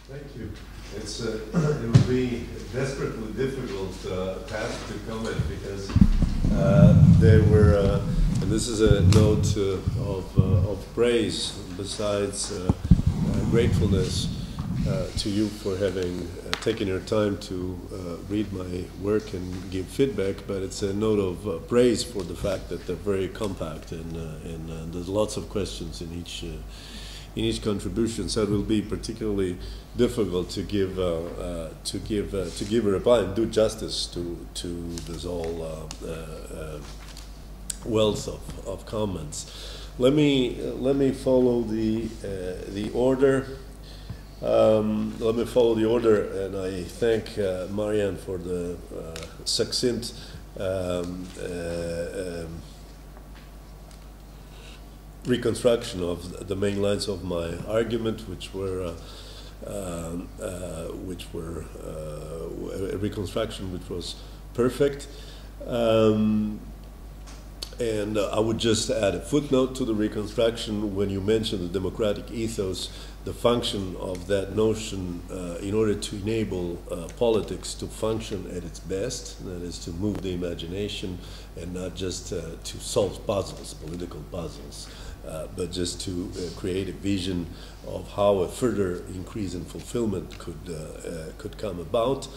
Thank you. It would be a desperately difficult task to comment because there were, and this is a note of praise besides gratefulness to you for having taken your time to read my work and give feedback, but it's a note of praise for the fact that they're very compact and there's lots of questions in each contribution, so it will be particularly difficult to give a reply and do justice to this whole wealth of comments. Let me follow the order. Let me follow the order, and I thank Marianne for the succinct reconstruction of the main lines of my argument, which were a reconstruction which was perfect. And I would just add a footnote to the reconstruction. When you mention the democratic ethos, the function of that notion in order to enable politics to function at its best, that is to move the imagination and not just to solve puzzles, political puzzles, but just to create a vision of how a further increase in fulfillment could come about.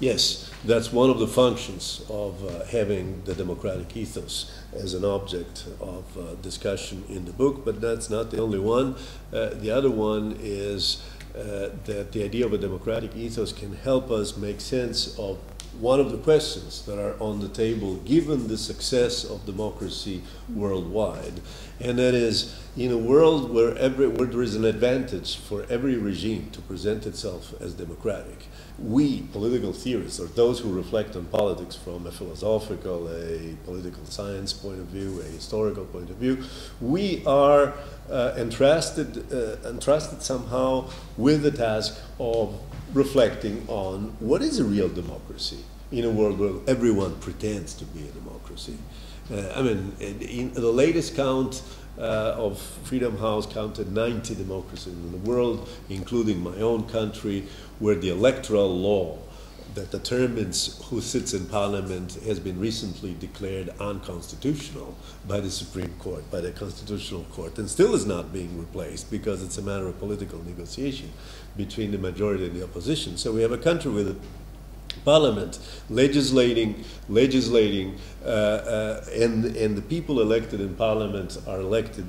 Yes, that's one of the functions of having the democratic ethos as an object of discussion in the book, but that's not the only one. The other one is that the idea of a democratic ethos can help us make sense of one of the questions that are on the table given the success of democracy worldwide. And that is, in a world where there is an advantage for every regime to present itself as democratic, we, political theorists, or those who reflect on politics from a philosophical, a political science point of view, a historical point of view, we are entrusted somehow with the task of reflecting on what is a real democracy in a world where everyone pretends to be a democracy. In the latest count of Freedom House counted 90 democracies in the world, including my own country, where the electoral law that determines who sits in parliament has been recently declared unconstitutional by the Supreme Court, by the Constitutional Court, and still is not being replaced because it's a matter of political negotiation between the majority and the opposition. So we have a country with a parliament legislating, and the people elected in parliament are elected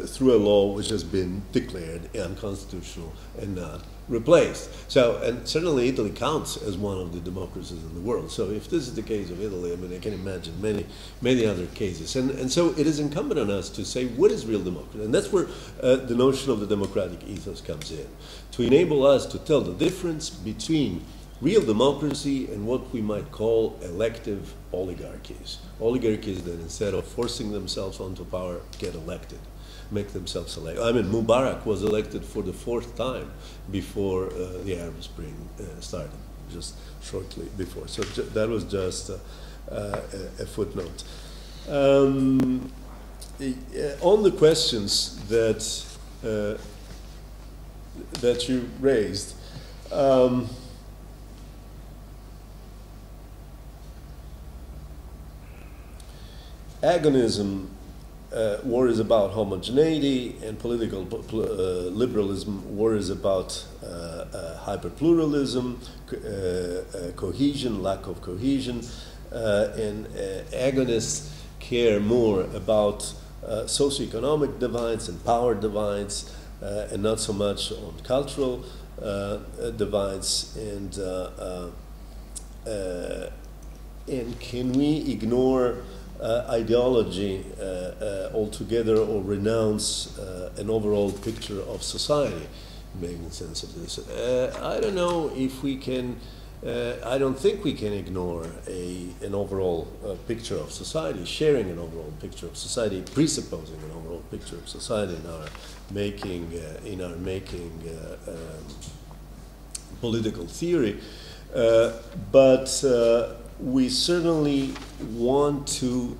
through a law which has been declared unconstitutional and not replaced. So, and certainly Italy counts as one of the democracies in the world. So if this is the case of Italy, I can imagine many other cases. And so it is incumbent on us to say, what is real democracy? And that's where the notion of the democratic ethos comes in, to enable us to tell the difference between real democracy and what we might call elective oligarchies. Oligarchies that instead of forcing themselves onto power, get elected, make themselves elect. Mubarak was elected for the 4th time before the Arab Spring started, just shortly before. So that was just a footnote. On the questions that you raised, agonism worries about homogeneity, and political liberalism worries about hyperpluralism, cohesion, lack of cohesion, and agonists care more about socioeconomic divides and power divides, and not so much on cultural divides. And can we ignore ideology altogether, or renounce an overall picture of society, making sense of this? I don't know if we can. I don't think we can ignore an overall picture of society, sharing an overall picture of society, presupposing an overall picture of society in our making political theory, but we certainly want to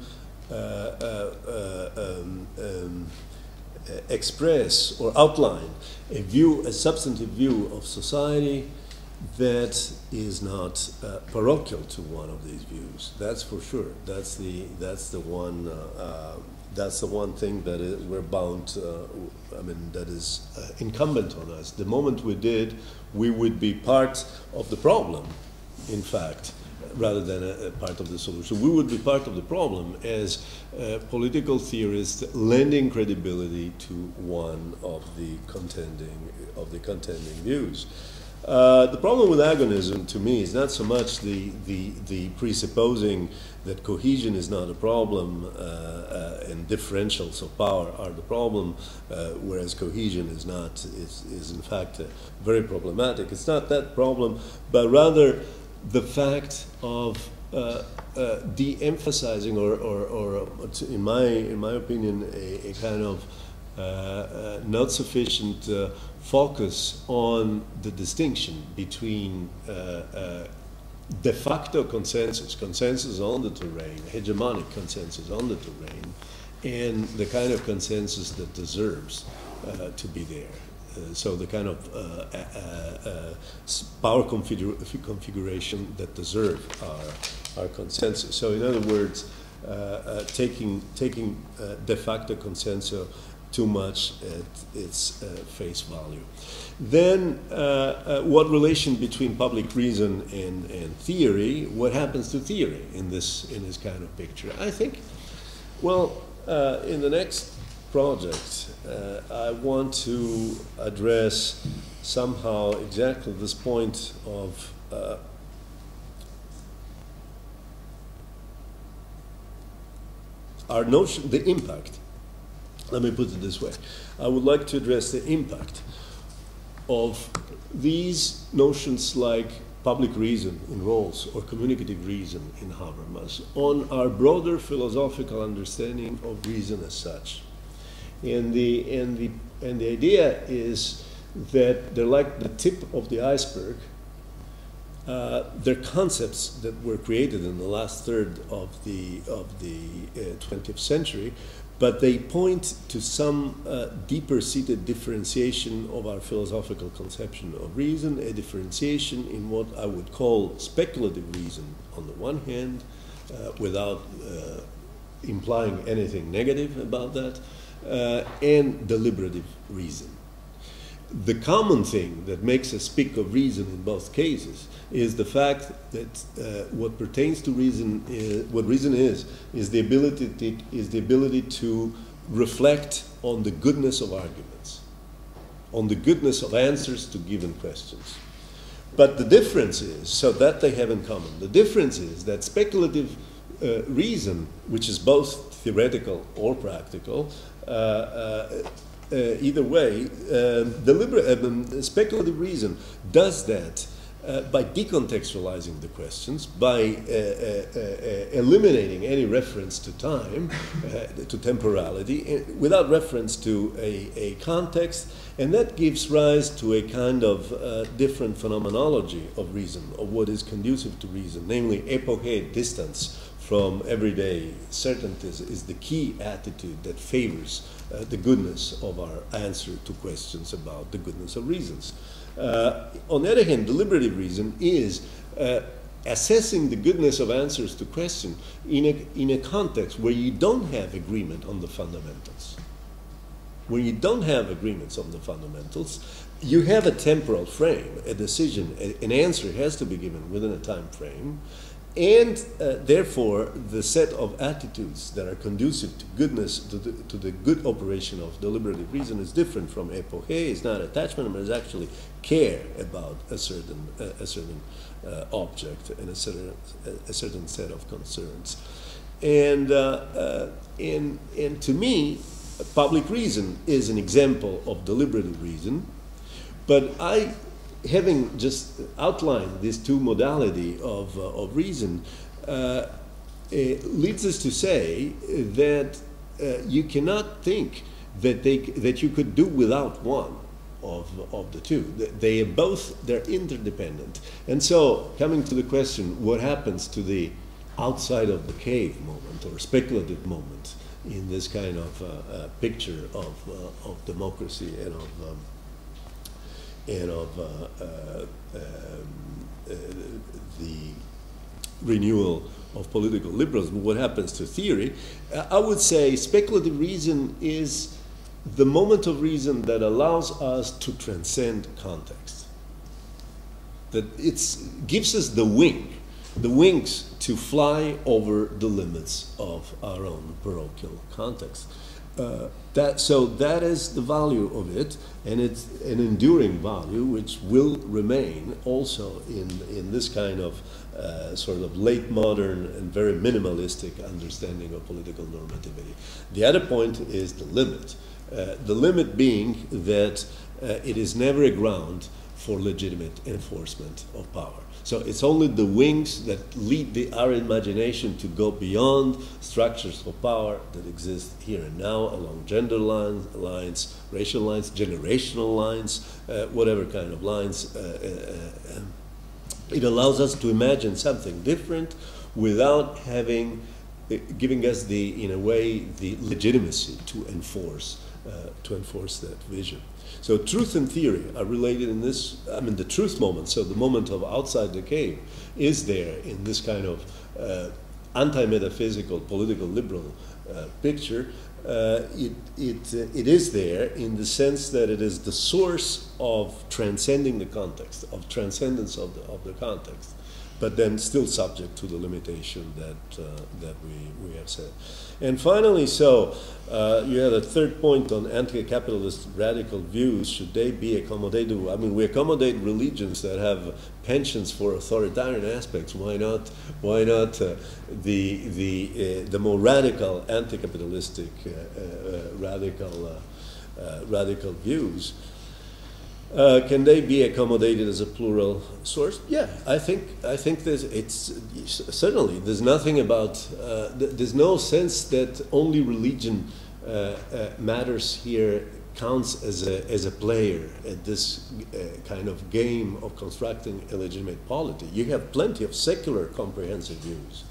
express or outline a view, a substantive view of society that is not parochial to one of these views. That's for sure. That's the one thing that we're bound. That is incumbent on us. The moment we did, we would be part of the problem. In fact, rather than a part of the solution, we would be part of the problem as political theorists, lending credibility to one of the contending views. The problem with agonism, to me, is not so much the presupposing that cohesion is not a problem and differentials of power are the problem, whereas cohesion is not, is in fact very problematic. It's not that problem, but rather the fact of de-emphasizing or in my opinion, a kind of not sufficient focus on the distinction between de facto consensus on the terrain, hegemonic consensus on the terrain, and the kind of consensus that deserves to be there. So the kind of power configuration that deserve our consensus. So in other words, taking de facto consensus too much at its face value. Then what relation between public reason and theory, what happens to theory in this kind of picture? I think, well, in the next project, I want to address somehow exactly this point of our notion, the impact. Let me put it this way. I would like to address the impact of these notions like public reason in Rawls or communicative reason in Habermas on our broader philosophical understanding of reason as such. And the idea is that they're like the tip of the iceberg. They're concepts that were created in the last third of the 20th century, but they point to some deeper-seated differentiation of our philosophical conception of reason, a differentiation in what I would call speculative reason on the one hand, without implying anything negative about that, and deliberative reason. The common thing that makes us speak of reason in both cases is the fact that what pertains to reason, what reason is the ability to reflect on the goodness of arguments, on the goodness of answers to given questions. But the difference is, so that they have in common, the difference is that speculative reason, which is both theoretical or practical, either way, speculative reason does that by decontextualizing the questions, by eliminating any reference to time, to temporality, without reference to a context, and that gives rise to a kind of different phenomenology of reason, of what is conducive to reason, namely epoche, distance from everyday certainties is the key attitude that favors the goodness of our answer to questions about the goodness of reasons. On the other hand, deliberative reason is assessing the goodness of answers to questions in a context where you don't have agreement on the fundamentals. When you don't have agreements on the fundamentals, you have a temporal frame, a decision, an answer has to be given within a time frame. And therefore, the set of attitudes that are conducive to goodness, to the good operation of deliberative reason is different from epoche. It's not attachment, but it's actually care about a certain object and a certain set of concerns. And to me, public reason is an example of deliberative reason, but having just outlined these two modalities of reason, leads us to say that you cannot think that you could do without one of the two. They're interdependent. And so, coming to the question, what happens to the outside of the cave moment or speculative moment in this kind of picture of democracy and of the renewal of political liberalism. What happens to theory? I would say speculative reason is the moment of reason that allows us to transcend context. That it gives us the wings to fly over the limits of our own parochial context. So that is the value of it, and it's an enduring value which will remain also in this kind of sort of late modern and very minimalistic understanding of political normativity. The other point is the limit. The limit being that it is never a ground for legitimate enforcement of power. So it's only the wings that lead our imagination to go beyond structures of power that exist here and now along gender lines, racial lines, generational lines, whatever kind of lines. It allows us to imagine something different without giving us in a way, the legitimacy to enforce that vision. So truth and theory are related in this, the truth moment, so the moment of outside the cave, is there in this kind of anti-metaphysical, political liberal picture. It is there in the sense that it is the source of transcending the context, of transcendence of the context, but then still subject to the limitation that we have said. And finally, you had a third point on anti-capitalist radical views. Should they be accommodated? We accommodate religions that have penchants for authoritarian aspects. Why not? The more radical anti-capitalistic radical views? Can they be accommodated as a plural source? Yeah, I think certainly there's nothing about there's no sense that only religion matters here, counts as a player at this kind of game of constructing a legitimate polity. You have plenty of secular comprehensive views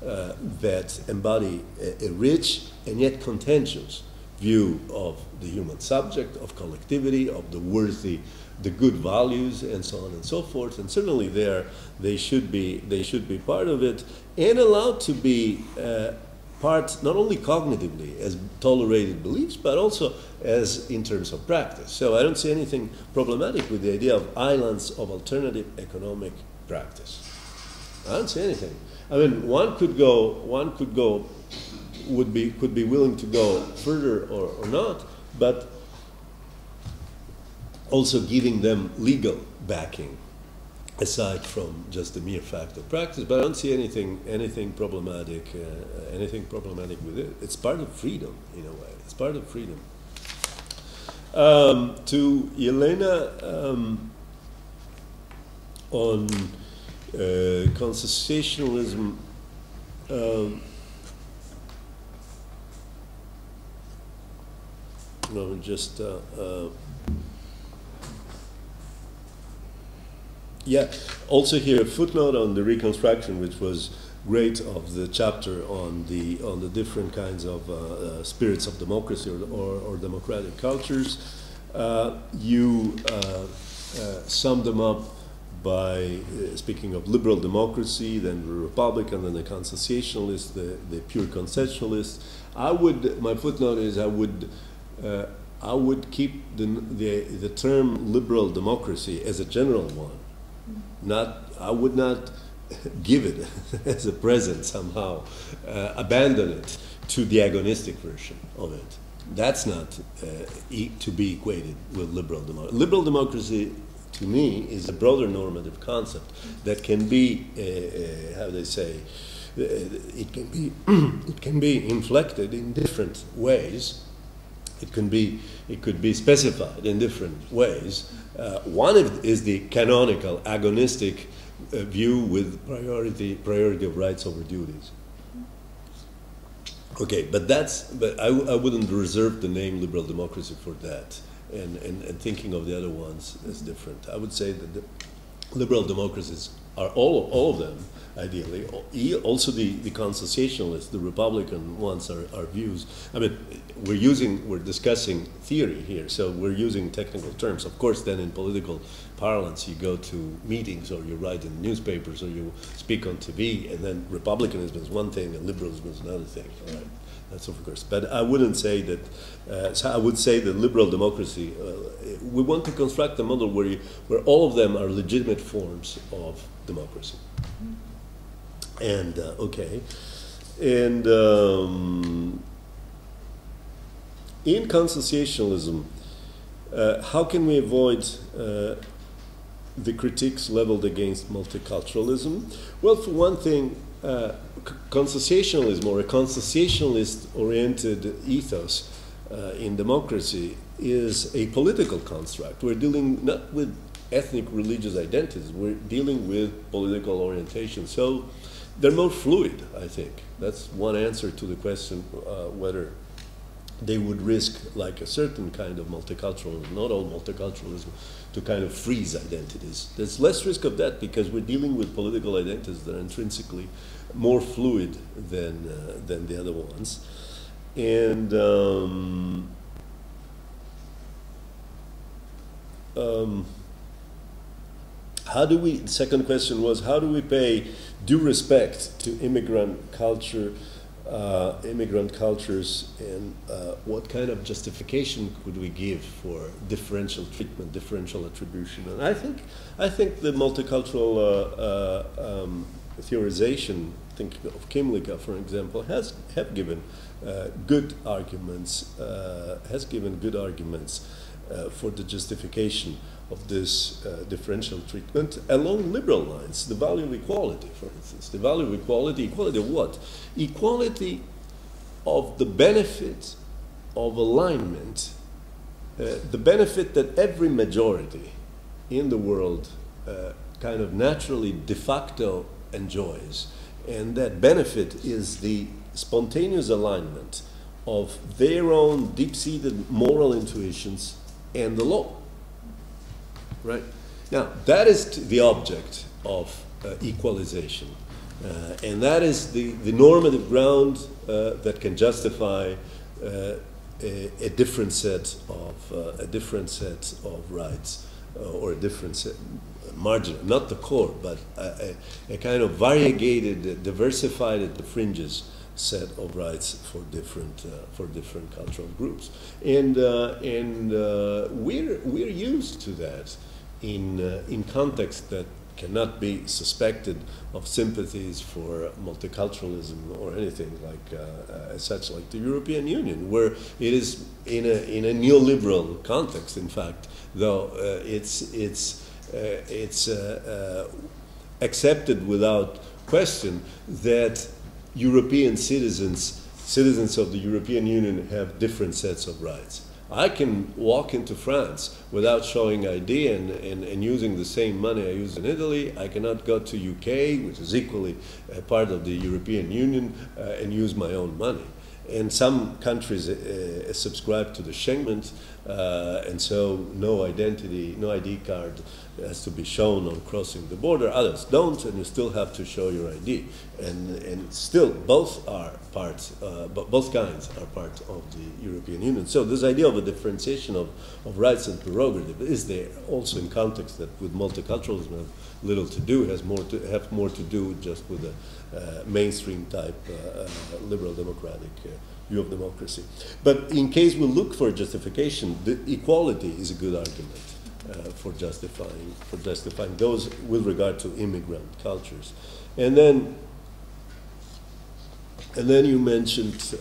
that embody a rich and yet contentious view of the human subject, of collectivity, of the worthy, the good values, and so on and so forth. And certainly they should be part of it and allowed to be part not only cognitively as tolerated beliefs, but also as in terms of practice. So I don't see anything problematic with the idea of islands of alternative economic practice. I don't see anything. One could be willing to go further or not, but also giving them legal backing aside from just the mere fact of practice. But I don't see anything problematic with it. It's part of freedom in a way. It's part of freedom. To Elena on consociationalism. Also here a footnote on the reconstruction, which was great, of the chapter on the different kinds of spirits of democracy or democratic cultures. You summed them up by speaking of liberal democracy, then the republican, then the consociationalist, the pure conceptualist. My footnote is I would keep the term liberal democracy as a general one. I would not give it as a present somehow, abandon it to the agonistic version of it. That's not to be equated with liberal democracy. Liberal democracy, to me, is a broader normative concept that can be, it can be inflected in different ways. It could be specified in different ways. One is the canonical agonistic view with priority of rights over duties. Okay, but I wouldn't reserve the name liberal democracy for that, and thinking of the other ones as different. I would say that the liberal democracy is are all of them, ideally. Also the consociationalists, the Republican ones are views. I mean, we're discussing theory here, so we're using technical terms. Of course, then in political parlance, you go to meetings, or you write in newspapers, or you speak on TV, and then republicanism is one thing and liberalism is another thing. All right? That's of course. But I wouldn't say that. So I would say that liberal democracy. We want to construct a model where all of them are legitimate forms of democracy. And okay, and in consociationalism, how can we avoid the critiques leveled against multiculturalism? Well, for one thing, consociationalism, or a consociationalist-oriented ethos in democracy, is a political construct. We're dealing not with ethnic religious identities, we're dealing with political orientation. So they're more fluid, I think. That's one answer to the question whether they would risk, like a certain kind of multiculturalism, not all multiculturalism, to kind of freeze identities. There's less risk of that because we're dealing with political identities that are intrinsically more fluid than the other ones. And how do we, the second question was, how do we pay due respect to immigrant culture, immigrant cultures, and what kind of justification could we give for differential treatment, differential attribution? And I think the multicultural theorization, thinking of Kimlicka, for example, have given good arguments, for the justification of this differential treatment along liberal lines. The value of equality, for instance. The value of equality, equality of what? Equality of the benefit of alignment, the benefit that every majority in the world kind of naturally de facto enjoys. And that benefit is the spontaneous alignment of their own deep-seated moral intuitions and the law. Right? Now, that is the object of equalization. And that is the normative ground that can justify a different set of rights, or a different set, margin, not the core, but a kind of variegated, diversified at the fringes set of rights for different cultural groups, and we're used to that in context that cannot be suspected of sympathies for multiculturalism or anything like as such, like the European Union, where it is in a neoliberal context. In fact, though it's accepted without question that European citizens of the European Union have different sets of rights. I can walk into France without showing ID and using the same money I use in Italy. I cannot go to UK, which is equally a part of the European Union, and use my own money. And some countries subscribe to the Schengen, and so no identity, no ID card has to be shown on crossing the border. Others don't, and you still have to show your ID. And still, both are parts, both kinds are part of the European Union. So this idea of a differentiation of rights and prerogative is there, also in context that with multiculturalism have little to do, have more to do just with a mainstream type liberal democratic view of democracy. But in case we look for justification, the equality is a good argument for justifying those with regard to immigrant cultures. And then you mentioned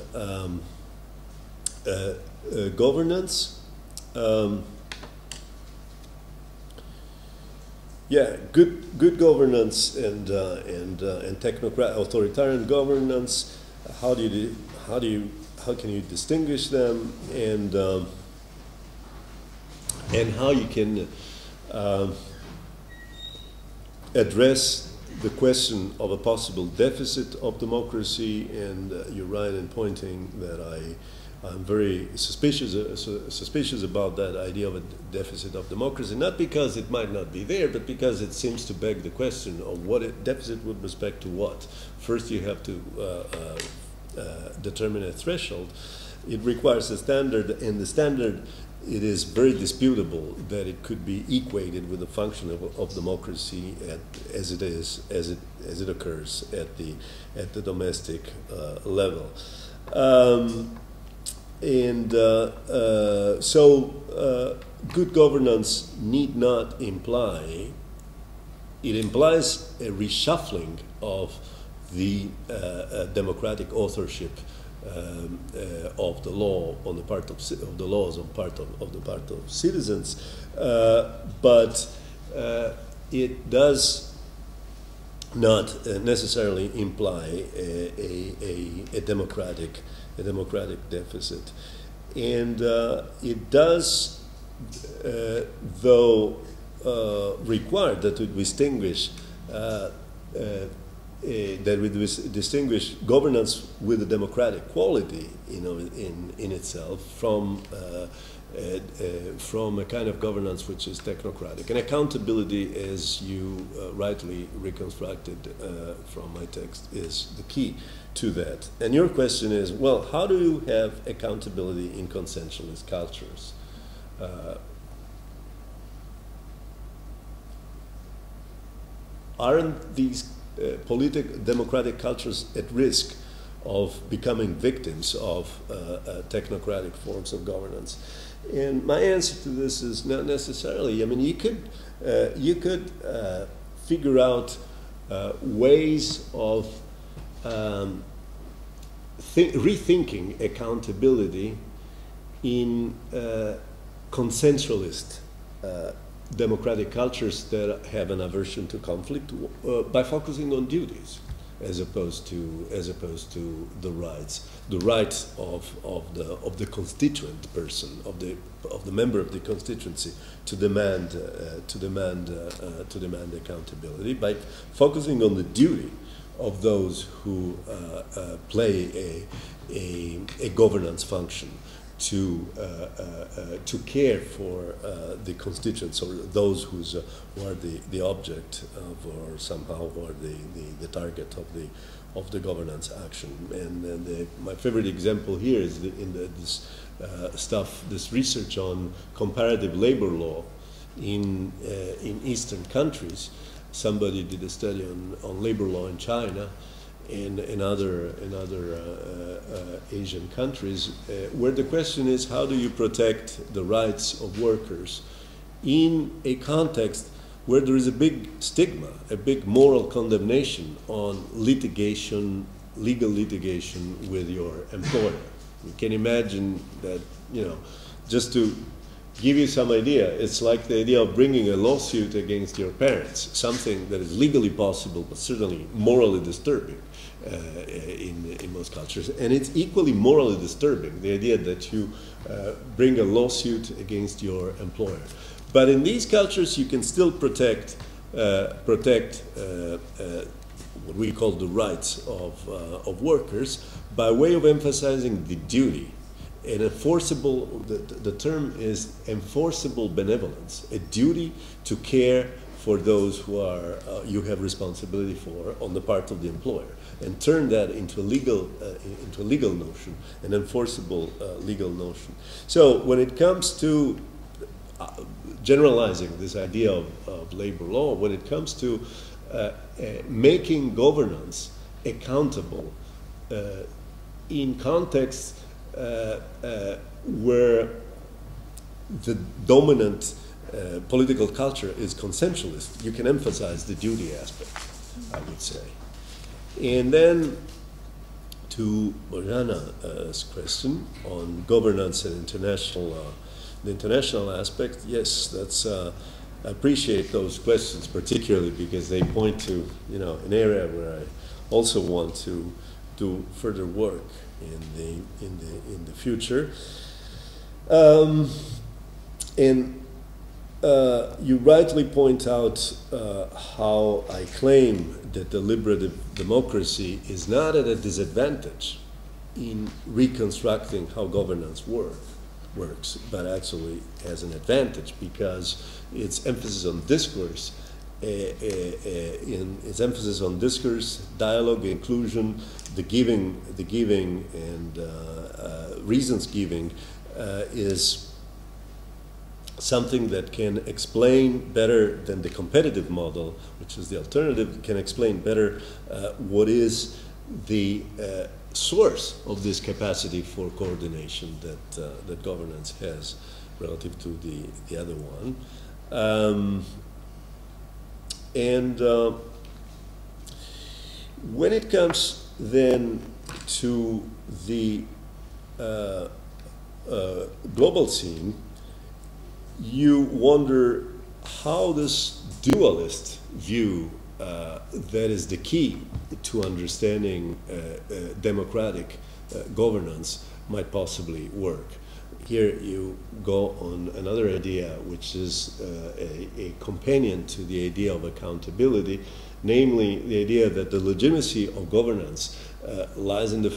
governance. Yeah, good governance and authoritarian governance. How can you distinguish them, and how you can address the question of a possible deficit of democracy? And you're right in pointing that I'm very suspicious about that idea of a deficit of democracy, not because it might not be there, but because it seems to beg the question of what a deficit with respect to what. First, you have to determine a threshold. It requires a standard, and the standard, it is very disputable that it could be equated with the function of democracy as it occurs at the domestic level. So good governance need not imply, it implies a reshuffling of the democratic authorship of the law on the part of the laws on the part of citizens, but it does not necessarily imply a democratic deficit, and it does, though, require that we distinguish. That we distinguish governance with a democratic quality, in itself, from a kind of governance which is technocratic. And accountability, as you rightly reconstructed from my text, is the key to that. And your question is, well, how do you have accountability in consensualist cultures? Aren't these democratic cultures at risk of becoming victims of technocratic forms of governance? And my answer to this is not necessarily. I mean, you could figure out ways of rethinking accountability in consensualist democratic cultures that have an aversion to conflict, by focusing on duties as opposed to the rights of the constituent person, of the member of the constituency, to demand accountability, by focusing on the duty of those who play a governance function, to care for the constituents, or those who are the object of, or somehow are the target of the governance action. And my favorite example here is this research on comparative labor law in Eastern countries. Somebody did a study on labor law in China and in other Asian countries, where the question is, how do you protect the rights of workers in a context where there is a big stigma, a big moral condemnation on litigation, legal litigation with your employer? You can imagine that, just to give you some idea, it's like the idea of bringing a lawsuit against your parents, something that is legally possible but certainly morally disturbing in most cultures. And it's equally morally disturbing, the idea that you bring a lawsuit against your employer. But in these cultures, you can still protect what we call the rights of workers, by way of emphasizing the duty. An enforceable, the term is enforceable benevolence, a duty to care for those who are you have responsibility for on the part of the employer, and turn that into a legal notion, an enforceable legal notion. So when it comes to generalizing this idea of labor law, when it comes to making governance accountable in contexts where the dominant political culture is consensualist, you can emphasize the duty aspect, I would say. And then to Bojana's question on governance and the international aspect, yes, that's I appreciate those questions, particularly because they point to an area where I also want to do further work in the future. And you rightly point out how I claim that deliberative democracy is not at a disadvantage in reconstructing how governance works, but actually has an advantage because its emphasis on discourse, dialogue, inclusion, the giving, and reasons giving is something that can explain better than the competitive model, which is the alternative, can explain better what is the source of this capacity for coordination that governance has relative to the other one. When it comes then to the global scene, you wonder how this dualist view that is the key to understanding democratic governance might possibly work. Here you go on another idea, which is a companion to the idea of accountability, namely the idea that the legitimacy of governance lies in the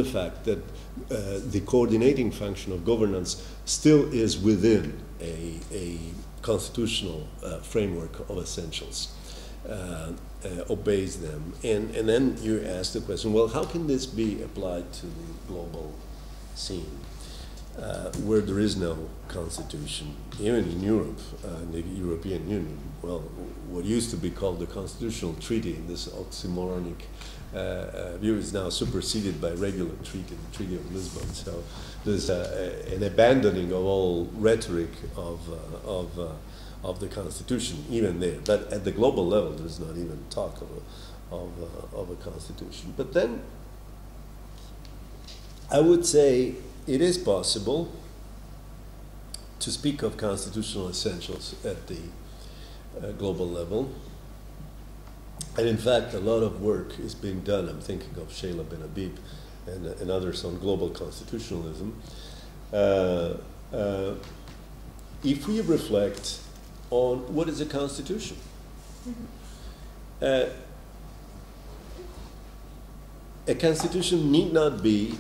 fact that the coordinating function of governance still is within a constitutional framework of essentials, obeys them. And then you ask the question, well, how can this be applied to the global scene, where there is no constitution, even in Europe, the European Union? Well, what used to be called the constitutional treaty, this oxymoronic view, is now superseded by regular treaty, the Treaty of Lisbon. So there's an abandoning of all rhetoric of the constitution, even there. But at the global level, there's not even talk of a constitution. But then I would say it is possible to speak of constitutional essentials at the global level. And in fact, a lot of work is being done. I'm thinking of Sheila Ben Habib and others on global constitutionalism. If we reflect on what is a constitution, a constitution need not be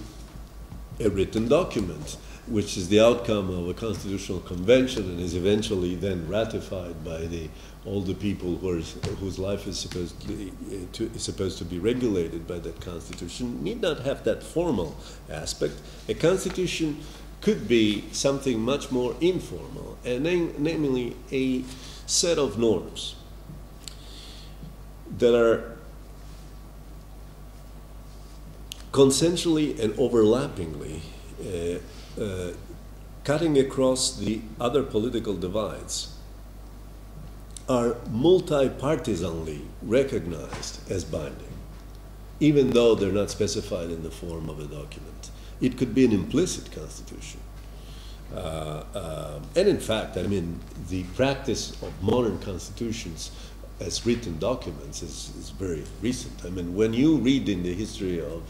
a written document, which is the outcome of a constitutional convention and is eventually then ratified by all the people whose life is supposed to be regulated by that constitution. Need not have that formal aspect. A constitution could be something much more informal, and namely a set of norms that are consensually and overlappingly cutting across the other political divides, are multi-partisanly recognized as binding, even though they're not specified in the form of a document. It could be an implicit constitution. And in fact, I mean, the practice of modern constitutions as written documents is very recent. I mean, when you read in the history of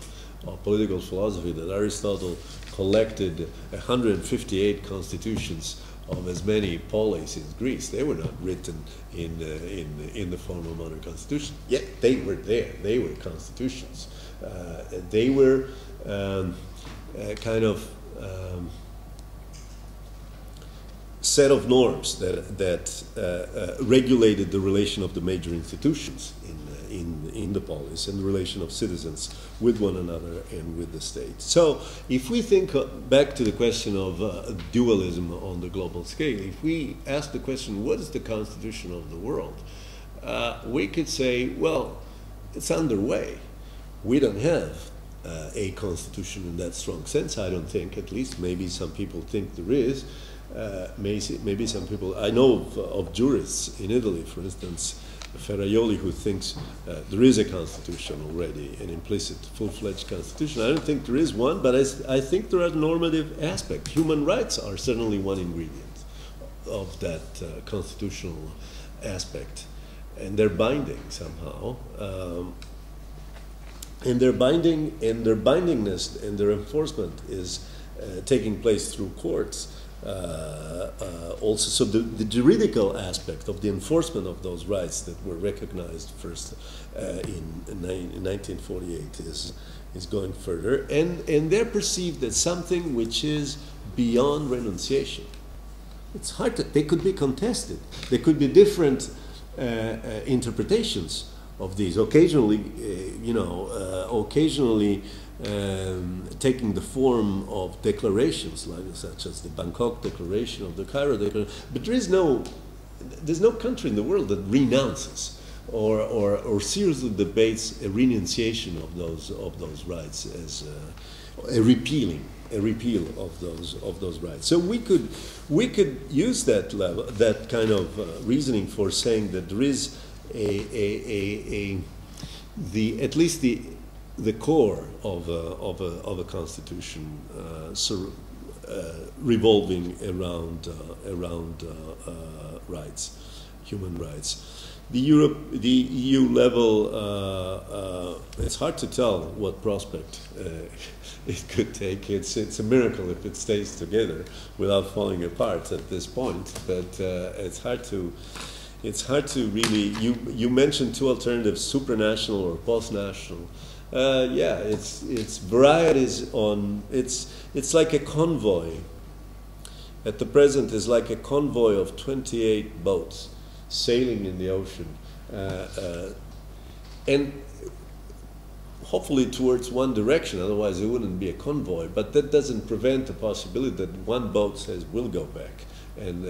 political philosophy that Aristotle collected 158 constitutions of as many polis in Greece, they were not written in the form of modern constitution. Yet they were there. They were constitutions. They were kind of set of norms that regulated the relation of the major institutions in the polis and the relation of citizens with one another and with the state. So if we think back to the question of dualism on the global scale, if we ask the question, what is the constitution of the world? We could say, well, it's underway. We don't have a constitution in that strong sense, I don't think, at least. Maybe some people think there is. Maybe some people, I know of jurists in Italy, for instance, Ferare, who thinks there is a constitution already, an implicit, full-fledged constitution. I don't think there is one, but I think there are normative aspects. Human rights are certainly one ingredient of that constitutional aspect, and they're binding somehow. And their bindingness and their enforcement is taking place through courts. Also, so the juridical aspect of the enforcement of those rights that were recognized first in 1948 is going further, and they're perceived as something which is beyond renunciation. It's hard to, they could be contested. There could be different interpretations of these. Occasionally, taking the form of declarations, like such as the Bangkok Declaration or the Cairo Declaration. But there's no country in the world that renounces or seriously debates a renunciation of those rights as a repeal of those rights. So we could use that level, that kind of reasoning for saying that there is at least the core of a constitution revolving around rights, human rights. The EU level, it's hard to tell what prospect it could take. It's a miracle if it stays together without falling apart at this point. But it's hard to really. You mentioned two alternatives: supranational or post-national. Yeah, it's varieties on. It's like a convoy. At the present, is like a convoy of 28 boats sailing in the ocean, and hopefully towards one direction. Otherwise, it wouldn't be a convoy. But that doesn't prevent the possibility that one boat says we'll go back and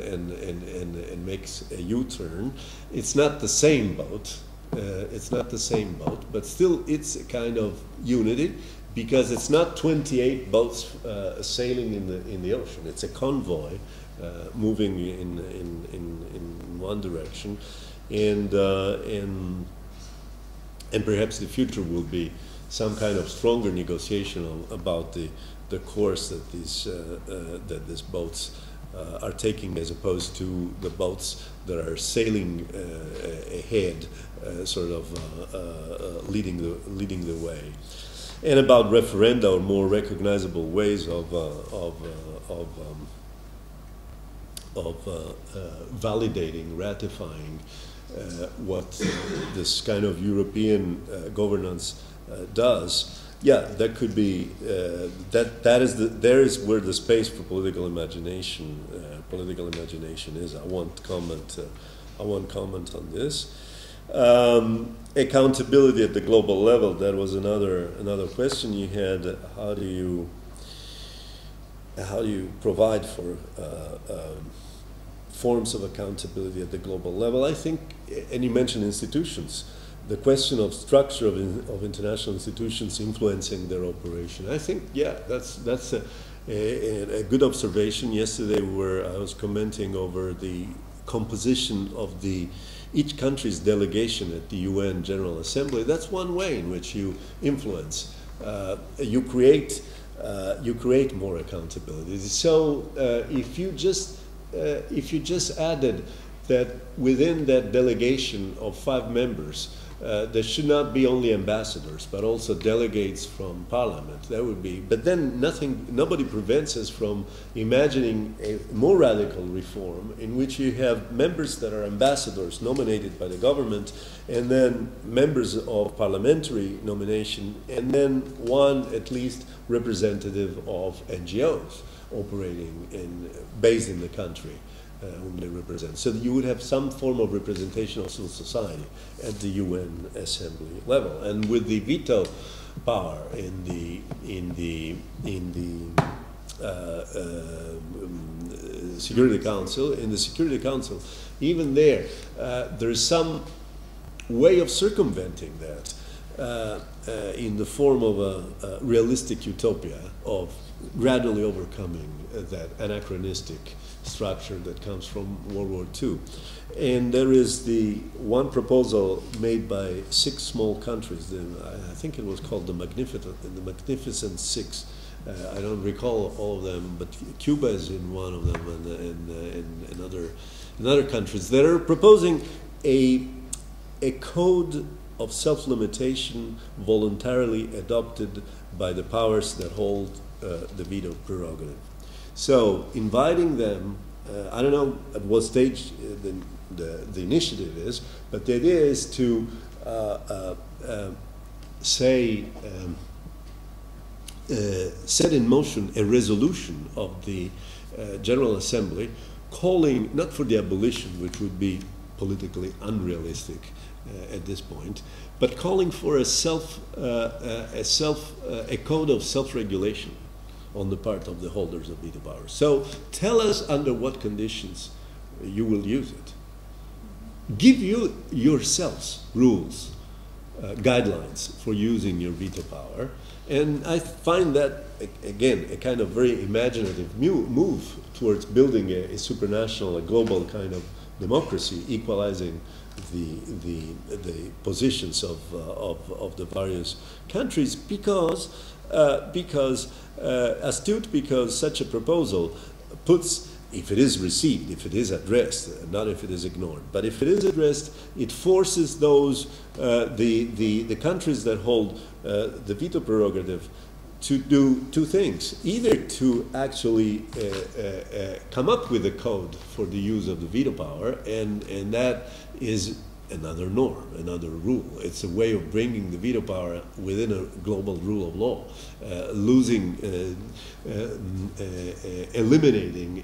makes a U-turn. It's not the same boat. It's not the same boat, but still, it's a kind of unity because it's not 28 boats sailing in the ocean. It's a convoy moving in one direction, and perhaps the future will be some kind of stronger negotiation about the course that these boats are taking, as opposed to the boats that are sailing ahead, sort of leading the way, and about referenda or more recognizable ways of validating, ratifying what this kind of European governance does. Yeah, that could be there is where the space for political imagination is. I won't comment on this. Accountability at the global level. That was another question you had. How do you provide for forms of accountability at the global level? I think, and you mentioned institutions. The question of structure of international institutions influencing their operation. I think, yeah, that's a good observation. Yesterday, I was commenting over the composition of each country's delegation at the UN General Assembly. That's one way in which you influence. You create more accountability. So if you just added that within that delegation of 5 members, there should not be only ambassadors, but also delegates from parliament. That would be, but then nobody prevents us from imagining a more radical reform in which you have members that are ambassadors nominated by the government, and then members of parliamentary nomination, and then one at least representative of NGOs operating based in the country. Whom they represent, so that you would have some form of representation of civil society at the UN Assembly level, and with the veto power in the Security Council. In the Security Council, even there's some way of circumventing that in the form of a realistic utopia of gradually overcoming that anachronistic structure that comes from World War II. And there is the one proposal made by 6 small countries. I think it was called the Magnificent Six. I don't recall all of them, but Cuba is in one of them, and other countries that are proposing a code of self-limitation voluntarily adopted by the powers that hold the veto prerogative. So inviting them, I don't know at what stage the initiative is, but the idea is to say, set in motion a resolution of the General Assembly calling not for the abolition, which would be politically unrealistic at this point, but calling for a code of self-regulation on the part of the holders of veto power. So tell us under what conditions you will use it. Give you yourselves rules, guidelines for using your veto power. And I find that, again, a kind of very imaginative move towards building a supranational, a global kind of democracy, equalizing the positions of the various countries, because astute, because such a proposal puts, if it is received, if it is addressed, not if it is ignored, but if it is addressed, it forces those, the countries that hold the veto prerogative to do two things. Either to actually come up with a code for the use of the veto power, and that is another norm, another rule. It's a way of bringing the veto power within a global rule of law, eliminating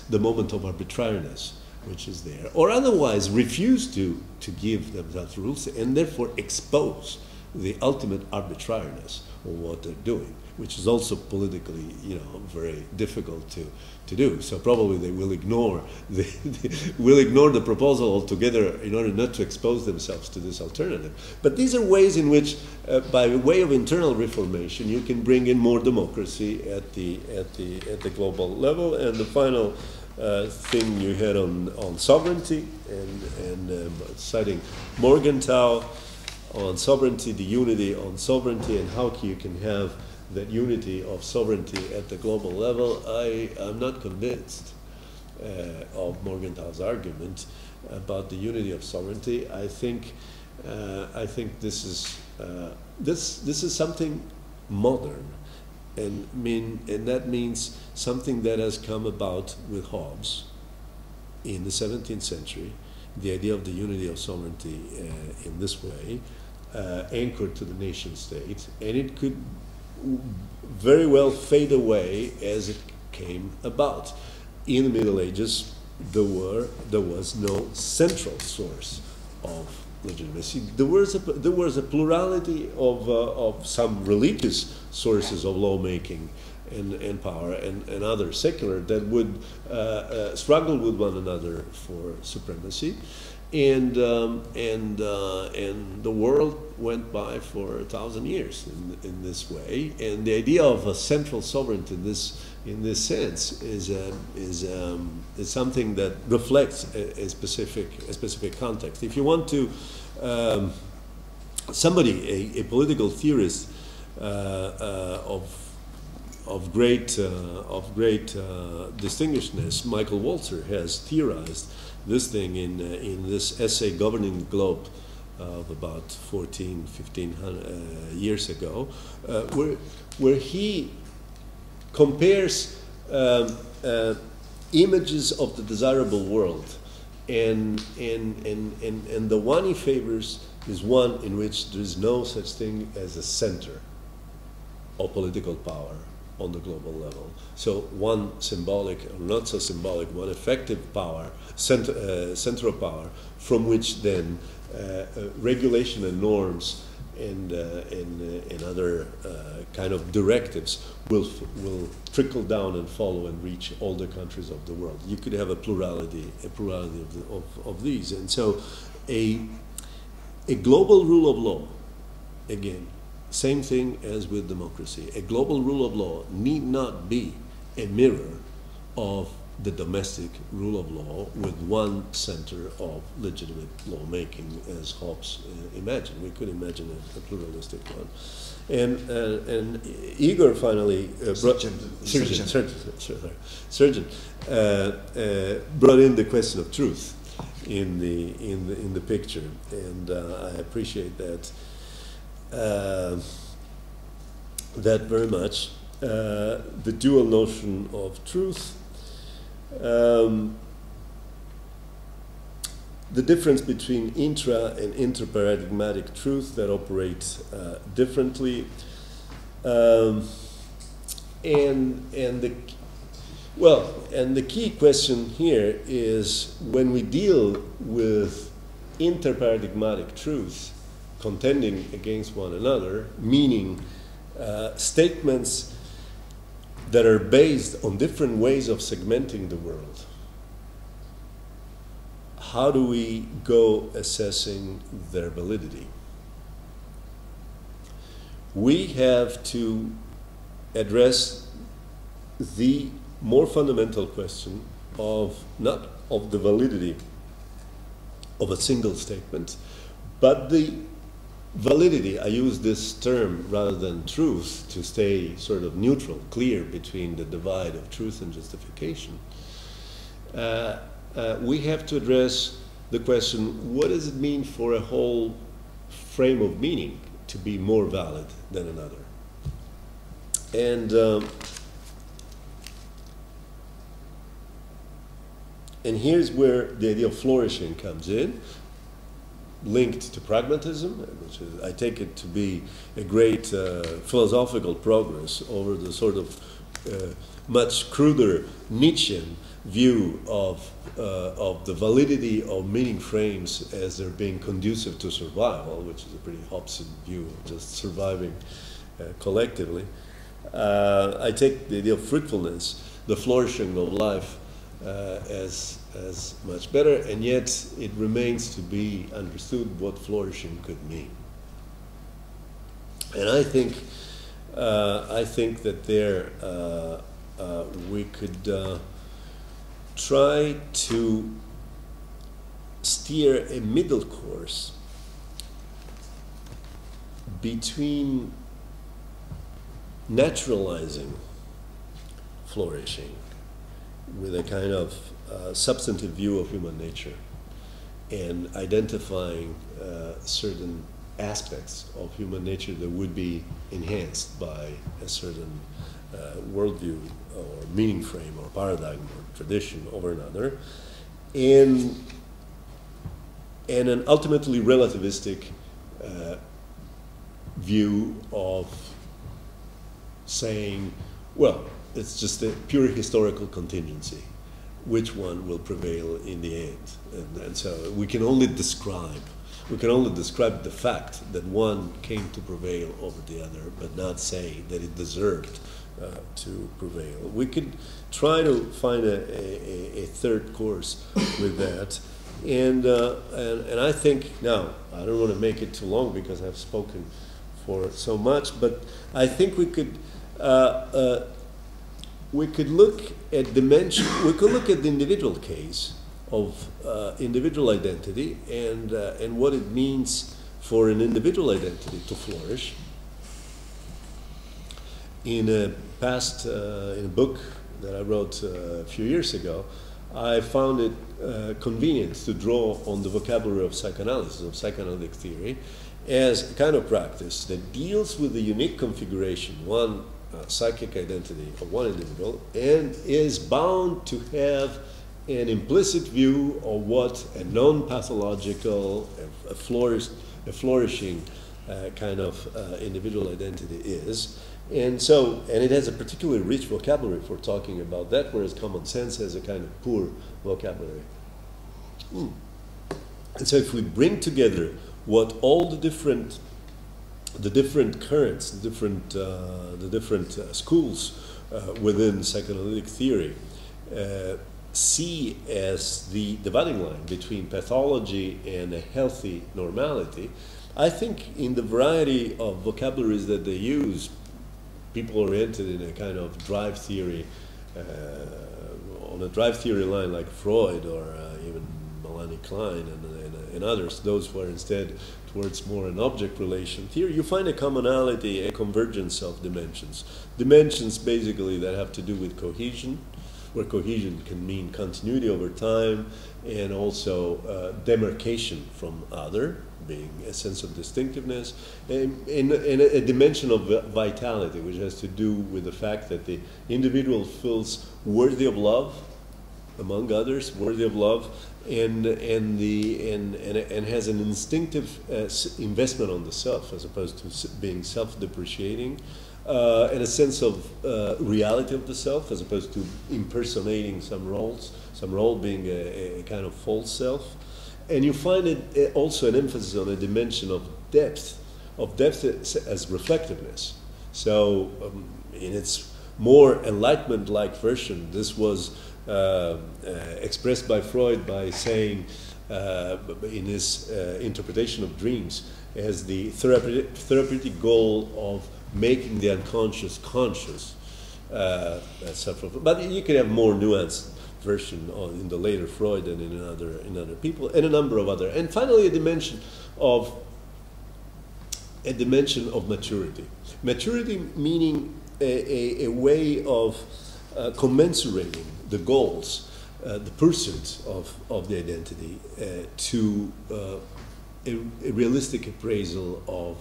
the moment of arbitrariness which is there, or otherwise refuse to give them those rules and therefore expose the ultimate arbitrariness of what they're doing, which is also politically, very difficult to do. So probably they will ignore the proposal altogether in order not to expose themselves to this alternative. But these are ways in which, by way of internal reformation, you can bring in more democracy at the global level. And the final thing you had on sovereignty and citing Morgenthau on sovereignty, the unity on sovereignty, and how you can have that unity of sovereignty at the global level. I'm not convinced of Morgenthau's argument about the unity of sovereignty. I think this is something modern, and that means something that has come about with Hobbes in the 17th century. The idea of the unity of sovereignty in this way, anchored to the nation state, and it could very well fade away as it came about. In the Middle Ages, there was no central source of legitimacy. There was a plurality of some religious sources of lawmaking and power and other secular that would struggle with one another for supremacy. And the world went by for 1,000 years in this way. And the idea of a central sovereignty in this sense is something that reflects a specific context. If you want to, a political theorist of great distinguishedness, Michael Walzer, has theorized this thing in this essay, Governing the Globe, of about 1500 years ago, where he compares images of the desirable world, and the one he favors is one in which there is no such thing as a center of political power on the global level. So one symbolic, or not so symbolic, one effective power, central power, from which then regulation and norms and other kind of directives will trickle down and follow and reach all the countries of the world. You could have a plurality of these, and so a global rule of law, again, same thing as with democracy. A global rule of law need not be a mirror of the domestic rule of law with one center of legitimate lawmaking, as Hobbes imagined. We could imagine a pluralistic one. And Igor finally brought brought in the question of truth in the picture, and I appreciate that very much. the dual notion of truth, the difference between intra and interparadigmatic truth that operate differently, and the key question here is when we deal with interparadigmatic truths contending against one another, meaning statements that are based on different ways of segmenting the world. How do we go assessing their validity? We have to address the more fundamental question of not of the validity of a single statement, but the validity, I use this term rather than truth to stay sort of neutral, clear between the divide of truth and justification. We have to address the question, what does it mean for a whole frame of meaning to be more valid than another? And here's where the idea of flourishing comes in, linked to pragmatism, which is, I take it to be a great philosophical progress over the sort of much cruder Nietzschean view of the validity of meaning frames as they're being conducive to survival, which is a pretty Hobbesian view of just surviving collectively. I take the idea of fruitfulness, the flourishing of life, as much better, and yet it remains to be understood what flourishing could mean. And I think that there we could try to steer a middle course between naturalizing flourishing with a kind of substantive view of human nature and identifying certain aspects of human nature that would be enhanced by a certain worldview or meaning frame or paradigm or tradition over another, and an ultimately relativistic view of saying, well, it's just a pure historical contingency. Which one will prevail in the end? And so we can only describe the fact that one came to prevail over the other, but not say that it deserved to prevail. We could try to find a third course with that. And I think, now, I don't want to make it too long because I've spoken for so much, but I think we could look at dimension. We could look at the individual case of individual identity and what it means for an individual identity to flourish. In a book that I wrote a few years ago, I found it convenient to draw on the vocabulary of psychoanalysis, of psychoanalytic theory, as a kind of practice that deals with the unique configuration, one psychic identity of one individual, and is bound to have an implicit view of what a non-pathological, a flourishing kind of individual identity is. And it has a particularly rich vocabulary for talking about that, whereas common sense has a kind of poor vocabulary. And so if we bring together what all the different currents, the different schools within psychoanalytic theory see as the dividing line between pathology and a healthy normality, I think in the variety of vocabularies that they use, people oriented in a kind of drive theory, on a drive theory line like Freud or even Melanie Klein and others, those who are instead towards more an object relation theory, you find a commonality, a convergence of dimensions. Dimensions basically that have to do with cohesion, where cohesion can mean continuity over time and also demarcation from other, being a sense of distinctiveness, and a dimension of vitality, which has to do with the fact that the individual feels worthy of love, among others, worthy of love, and has an instinctive investment on the self as opposed to being self-depreciating, and a sense of reality of the self as opposed to impersonating some role being a kind of false self. And you find it also an emphasis on a dimension of depth as reflectiveness. So in its more enlightenment-like version, this was expressed by Freud by saying, in his interpretation of dreams, as the therapeutic goal of making the unconscious conscious. But you can have more nuanced version in the later Freud and in other people, and a number of other. And finally, a dimension of maturity. Maturity meaning a way of commensurating the goals, the pursuit of the identity, to a realistic appraisal of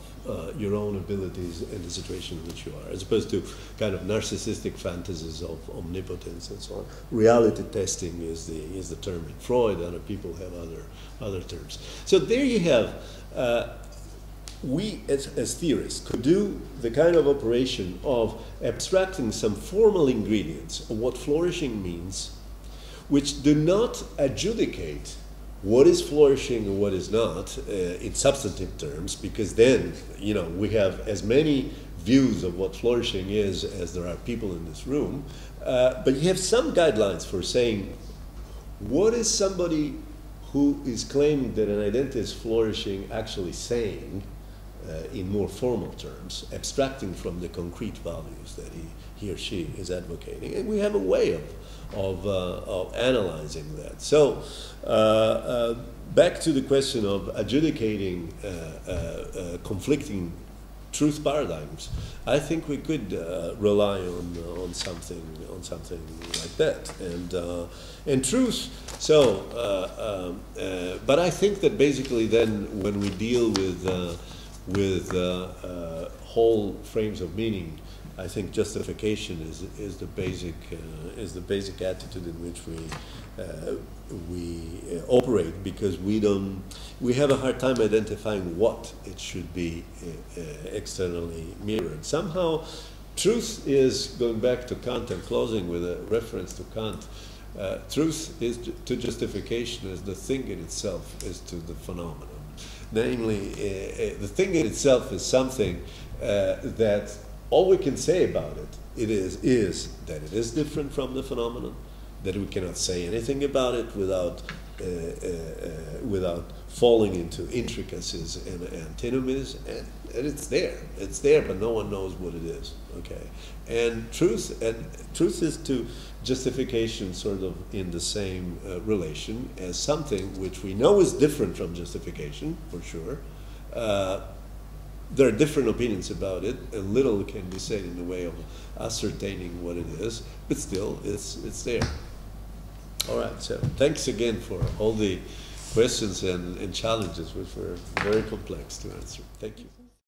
your own abilities and the situation in which you are, as opposed to kind of narcissistic fantasies of omnipotence and so on. Reality testing is the term in Freud. Other people have other terms. So there you have. We as theorists could do the kind of operation of abstracting some formal ingredients of what flourishing means, which do not adjudicate what is flourishing and what is not in substantive terms, because then, we have as many views of what flourishing is as there are people in this room, but you have some guidelines for saying what is somebody who is claiming that an identity is flourishing actually saying in more formal terms, abstracting from the concrete values that he or she is advocating. And we have a way of analyzing that. So back to the question of adjudicating conflicting truth paradigms, I think we could rely on something like that, and truth. So, but I think that basically then when we deal with whole frames of meaning, I think justification is the basic attitude in which we operate, because we have a hard time identifying what it should be externally mirrored. Somehow, truth is, going back to Kant and closing with a reference to Kant, truth is to justification as the thing in itself is to the phenomenon. Namely, the thing in itself is something that all we can say about it is that it is different from the phenomenon, that we cannot say anything about it without falling into intricacies and antinomies, and it's there, but no one knows what it is. Okay, and truth is to justification sort of in the same relation as something which we know is different from justification, for sure. There are different opinions about it, and little can be said in the way of ascertaining what it is, but still, it's there. All right, so thanks again for all the questions and challenges, which were very complex to answer. Thank you.